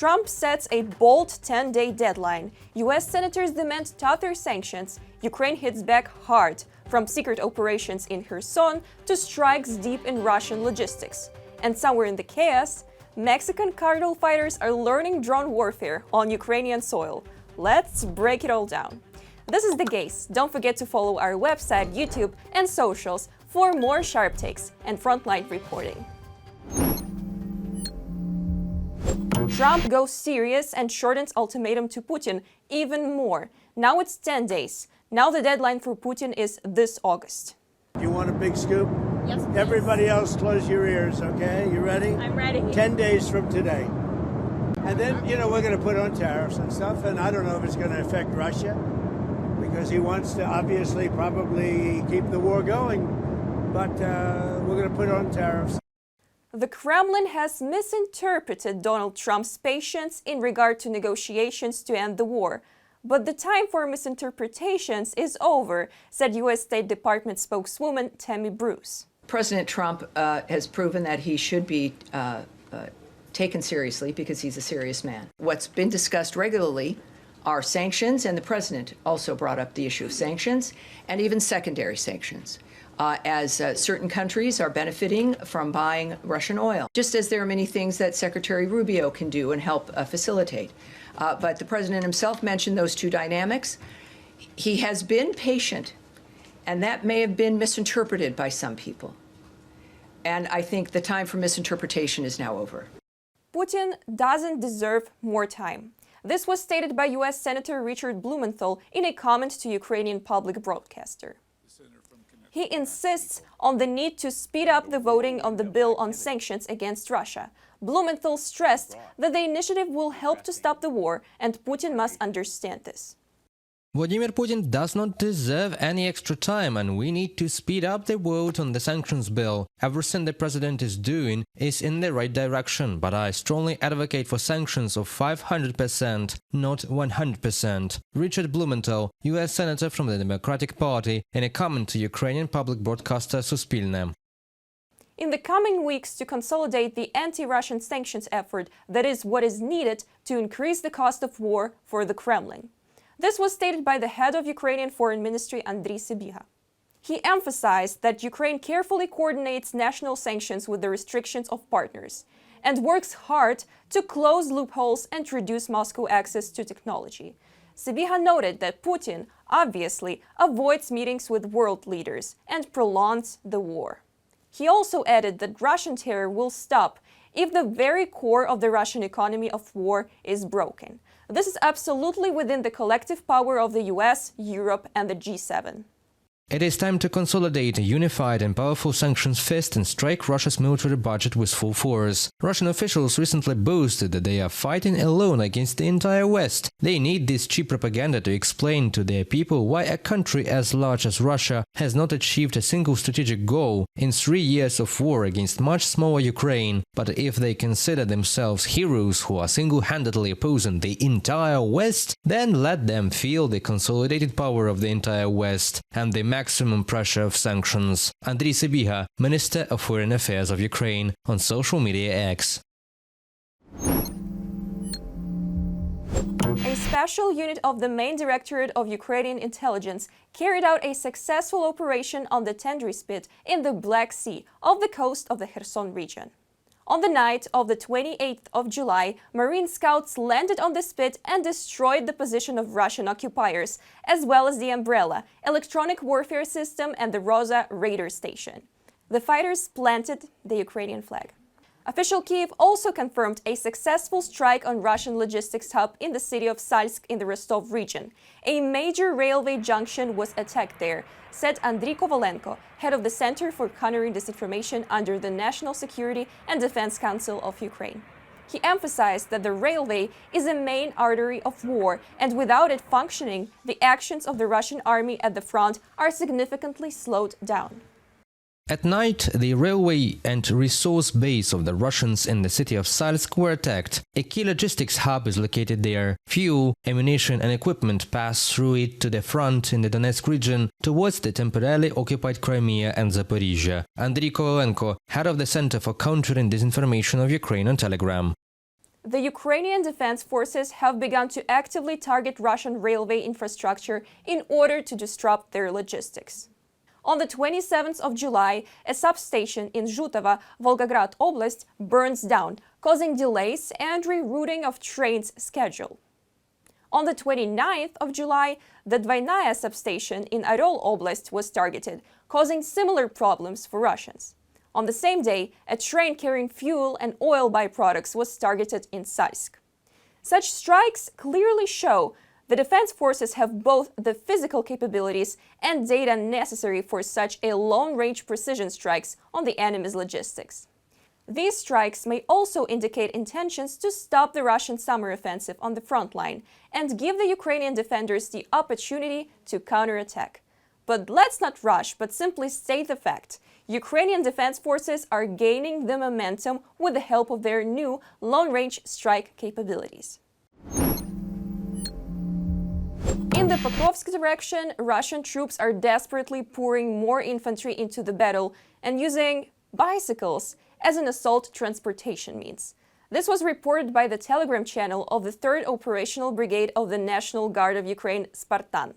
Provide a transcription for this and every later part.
Trump sets a bold 10-day deadline. US senators demand tougher sanctions. Ukraine hits back hard, from secret operations in Kherson to strikes deep in Russian logistics. And somewhere in the chaos, Mexican cartel fighters are learning drone warfare on Ukrainian soil. Let's break it all down. This is The Gaze. Don't forget to follow our website, YouTube, and socials for more sharp takes and frontline reporting. Trump goes serious and shortens ultimatum to Putin even more. Now it's 10 days. Now the deadline for Putin is this August. You want a big scoop? Yes, please. Everybody else, close your ears, okay? You ready? I'm ready. 10 days from today. And then, we're going to put on tariffs and stuff, and I don't know if it's going to affect Russia, because he wants to obviously probably keep the war going, but we're going to put on tariffs. The Kremlin has misinterpreted Donald Trump's patience in regard to negotiations to end the war. But the time for misinterpretations is over, said U.S. State Department spokeswoman Tammy Bruce. President Trump has proven that he should be taken seriously because he's a serious man. What's been discussed regularly are sanctions, and the president also brought up the issue of sanctions and even secondary sanctions. As certain countries are benefiting from buying Russian oil, just as there are many things that Secretary Rubio can do and help facilitate. But the president himself mentioned those two dynamics. He has been patient, and that may have been misinterpreted by some people. And I think the time for misinterpretation is now over. Putin doesn't deserve more time. This was stated by U.S. Senator Richard Blumenthal in a comment to Ukrainian public broadcaster. He insists on the need to speed up the voting on the bill on sanctions against Russia. Blumenthal stressed that the initiative will help to stop the war, and Putin must understand this. Vladimir Putin does not deserve any extra time, and we need to speed up the vote on the sanctions bill. Everything the president is doing is in the right direction, but I strongly advocate for sanctions of 500%, not 100%. Richard Blumenthal, U.S. Senator from the Democratic Party, in a comment to Ukrainian public broadcaster Suspilne. In the coming weeks, to consolidate the anti-Russian sanctions effort, that is what is needed to increase the cost of war for the Kremlin. This was stated by the head of Ukrainian Foreign Ministry, Andriy Sybiha. He emphasized that Ukraine carefully coordinates national sanctions with the restrictions of partners and works hard to close loopholes and reduce Moscow access to technology. Sybiha noted that Putin obviously avoids meetings with world leaders and prolongs the war. He also added that Russian terror will stop if the very core of the Russian economy of war is broken. This is absolutely within the collective power of the US, Europe, and the G7. It is time to consolidate a unified and powerful sanctions fist and strike Russia's military budget with full force. Russian officials recently boasted that they are fighting alone against the entire West. They need this cheap propaganda to explain to their people why a country as large as Russia has not achieved a single strategic goal in 3 years of war against much smaller Ukraine. But if they consider themselves heroes who are single-handedly opposing the entire West, then let them feel the consolidated power of the entire West and the maximum pressure of sanctions. Andriy Sybiha, Minister of Foreign Affairs of Ukraine, on social media X. A special unit of the main Directorate of Ukrainian Intelligence carried out a successful operation on the Tendris pit in the Black Sea off the coast of the Kherson region. On the night of the 28th of July, Marine scouts landed on this pit and destroyed the position of Russian occupiers, as well as the Umbrella, electronic warfare system, and the Rosa radar station. The fighters planted the Ukrainian flag. Official Kyiv also confirmed a successful strike on Russian logistics hub in the city of Salsk in the Rostov region. A major railway junction was attacked there, said Andriy Kovalenko, head of the Center for Countering Disinformation under the National Security and Defense Council of Ukraine. He emphasized that the railway is a main artery of war, and without it functioning, the actions of the Russian army at the front are significantly slowed down. At night, the railway and resource base of the Russians in the city of Salsk were attacked. A key logistics hub is located there. Fuel, ammunition and equipment pass through it to the front in the Donetsk region towards the temporarily occupied Crimea and Zaporizhia. Andriy Kovalenko, head of the Center for Countering Disinformation of Ukraine, on Telegram. The Ukrainian defense forces have begun to actively target Russian railway infrastructure in order to disrupt their logistics. On the 27th of July, a substation in Zhutovo, Volgograd Oblast, burns down, causing delays and rerouting of trains' schedule. On the 29th of July, the Dvaynaya substation in Oryol Oblast was targeted, causing similar problems for Russians. On the same day, a train carrying fuel and oil byproducts was targeted in Salsk. Such strikes clearly show the defense forces have both the physical capabilities and data necessary for such a long-range precision strikes on the enemy's logistics. These strikes may also indicate intentions to stop the Russian summer offensive on the front line and give the Ukrainian defenders the opportunity to counterattack. But let's not rush, but simply state the fact. Ukrainian defense forces are gaining the momentum with the help of their new long-range strike capabilities. In the Pokrovsk direction, Russian troops are desperately pouring more infantry into the battle and using bicycles as an assault transportation means. This was reported by the Telegram channel of the 3rd Operational Brigade of the National Guard of Ukraine, Spartan.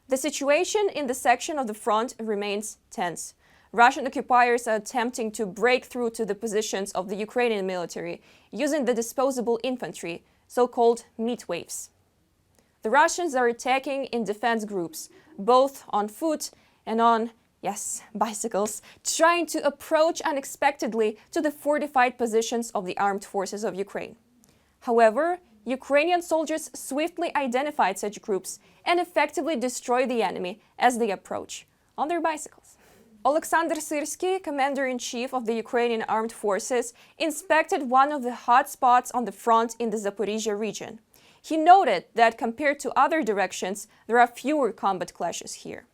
The situation in the section of the front remains tense. Russian occupiers are attempting to break through to the positions of the Ukrainian military using the disposable infantry, so-called meat waves. The Russians are attacking in defense groups, both on foot and on, bicycles, trying to approach unexpectedly to the fortified positions of the armed forces of Ukraine. However, Ukrainian soldiers swiftly identified such groups and effectively destroy the enemy as they approach on their bicycles. Oleksandr Syrsky, commander-in-chief of the Ukrainian armed forces, inspected one of the hot spots on the front in the Zaporizhia region. He noted that compared to other directions, there are fewer combat clashes here.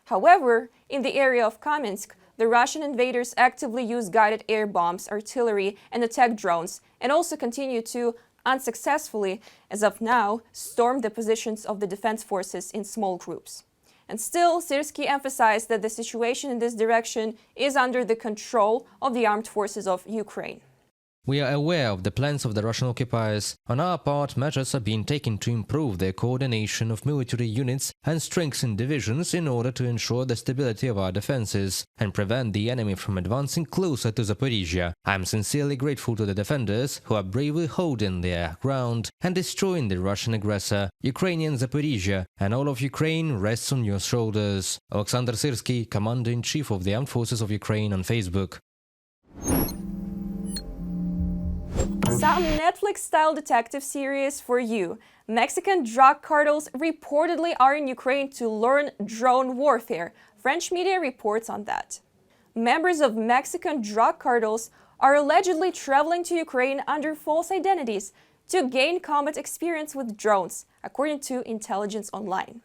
However, in the area of Kamensk, the Russian invaders actively use guided air bombs, artillery, and attack drones, and also continue to, unsuccessfully, as of now, storm the positions of the defense forces in small groups. And still, Syrsky emphasized that the situation in this direction is under the control of the armed forces of Ukraine. We are aware of the plans of the Russian occupiers. On our part, measures are being taken to improve the coordination of military units and strengthen divisions in order to ensure the stability of our defenses and prevent the enemy from advancing closer to Zaporizhia. I am sincerely grateful to the defenders who are bravely holding their ground and destroying the Russian aggressor. Ukrainian Zaporizhia and all of Ukraine rests on your shoulders. Oleksandr Syrsky, Commander-in-Chief of the Armed Forces of Ukraine, on Facebook. Some Netflix-style detective series for you. Mexican drug cartels reportedly are in Ukraine to learn drone warfare. French media reports on that. Members of Mexican drug cartels are allegedly traveling to Ukraine under false identities to gain combat experience with drones, according to Intelligence Online.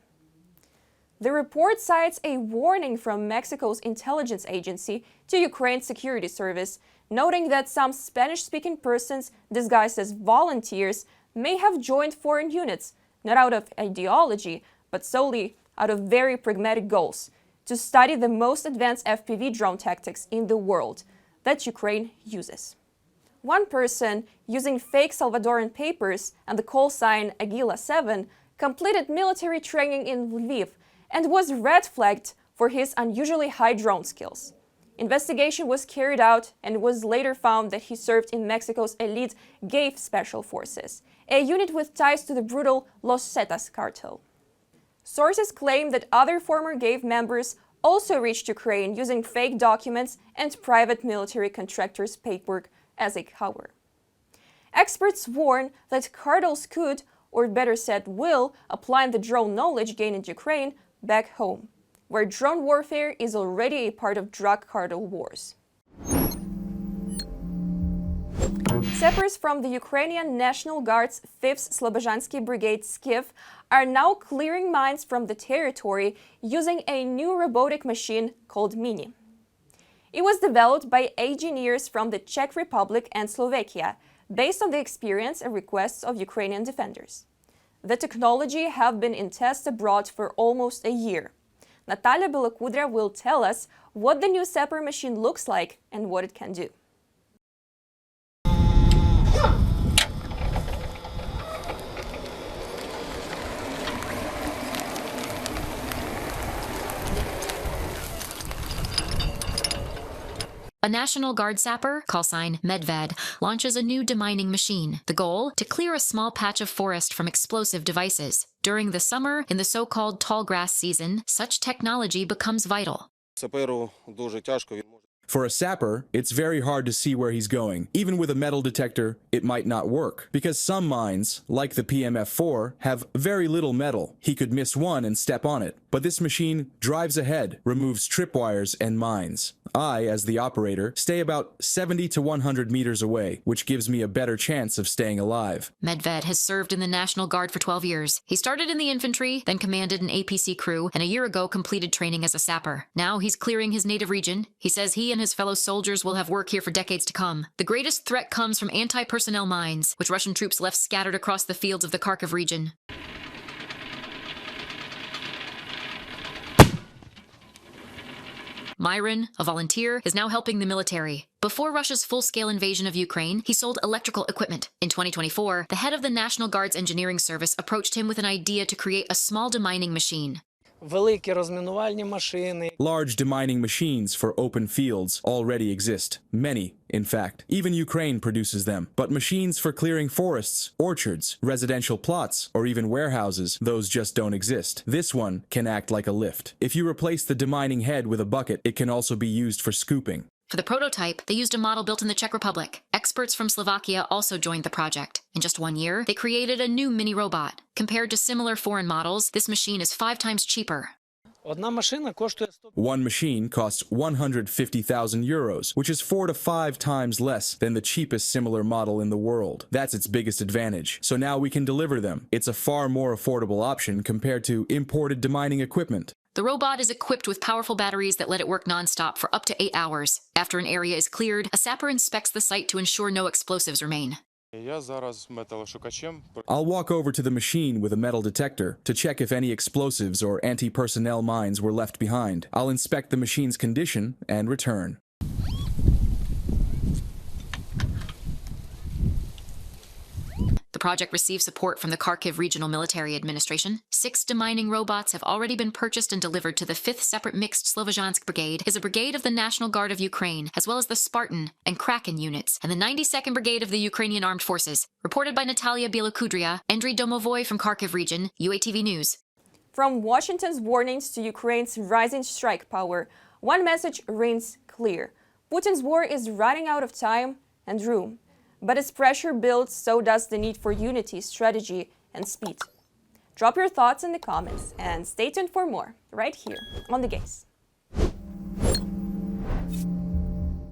The report cites a warning from Mexico's intelligence agency to Ukraine's security service, noting that some Spanish-speaking persons disguised as volunteers may have joined foreign units, not out of ideology, but solely out of very pragmatic goals, to study the most advanced FPV drone tactics in the world that Ukraine uses. One person, using fake Salvadoran papers and the call sign Aguila 7, completed military training in Lviv and was red-flagged for his unusually high drone skills. Investigation was carried out and it was later found that he served in Mexico's elite GAIF Special Forces, a unit with ties to the brutal Los Zetas cartel. Sources claim that other former GAIF members also reached Ukraine using fake documents and private military contractors' paperwork as a cover. Experts warn that cartels could, or better said will, apply the drone knowledge gained in Ukraine back home, where drone warfare is already a part of drug cartel wars. Sappers from the Ukrainian National Guard's 5th Slobozhansky Brigade Skiv are now clearing mines from the territory using a new robotic machine called Mini. It was developed by engineers from the Czech Republic and Slovakia, based on the experience and requests of Ukrainian defenders. The technology have been in test abroad for almost a year. Natalia Belokudra will tell us what the new sapper machine looks like and what it can do. A National Guard sapper, callsign Medved, launches a new demining machine. The goal? To clear a small patch of forest from explosive devices. During the summer, in the so-called tall grass season, such technology becomes vital. For a sapper, it's very hard to see where he's going. Even with a metal detector, it might not work, because some mines, like the PMF-4, have very little metal. He could miss one and step on it. But this machine drives ahead, removes tripwires and mines. I, as the operator, stay about 70 to 100 meters away, which gives me a better chance of staying alive. Medved has served in the National Guard for 12 years. He started in the infantry, then commanded an APC crew, and a year ago completed training as a sapper. Now he's clearing his native region. He says he and his fellow soldiers will have work here for decades to come. The greatest threat comes from anti-personnel mines, which Russian troops left scattered across the fields of the Kharkiv region. Myron, a volunteer, is now helping the military. Before Russia's full-scale invasion of Ukraine, he sold electrical equipment. In 2024, the head of the National Guard's engineering service approached him with an idea to create a small demining machine. Large demining machines for open fields already exist. Many, in fact. Even Ukraine produces them. But machines for clearing forests, orchards, residential plots, or even warehouses, those just don't exist. This one can act like a lift. If you replace the demining head with a bucket, it can also be used for scooping. For the prototype, they used a model built in the Czech Republic. Experts from Slovakia also joined the project. In just 1 year, they created a new mini-robot. Compared to similar foreign models, this machine is 5 times cheaper. One machine costs 150,000 euros, which is 4 to 5 times less than the cheapest similar model in the world. That's its biggest advantage. So now we can deliver them. It's a far more affordable option compared to imported demining equipment. The robot is equipped with powerful batteries that let it work non-stop for up to 8 hours. After an area is cleared, a sapper inspects the site to ensure no explosives remain. I'll walk over to the machine with a metal detector to check if any explosives or anti-personnel mines were left behind. I'll inspect the machine's condition and return. The project received support from the Kharkiv Regional Military Administration. 6 demining robots have already been purchased and delivered to the 5th Separate Mixed Slovozhansk Brigade, is a brigade of the National Guard of Ukraine, as well as the Spartan and Kraken units, and the 92nd Brigade of the Ukrainian Armed Forces. Reported by Natalia Bielokudria, Andriy Domovoy from Kharkiv region, UATV News. From Washington's warnings to Ukraine's rising strike power, one message rings clear. Putin's war is running out of time and room. But as pressure builds, so does the need for unity, strategy, and speed. Drop your thoughts in the comments and stay tuned for more right here on The Gaze.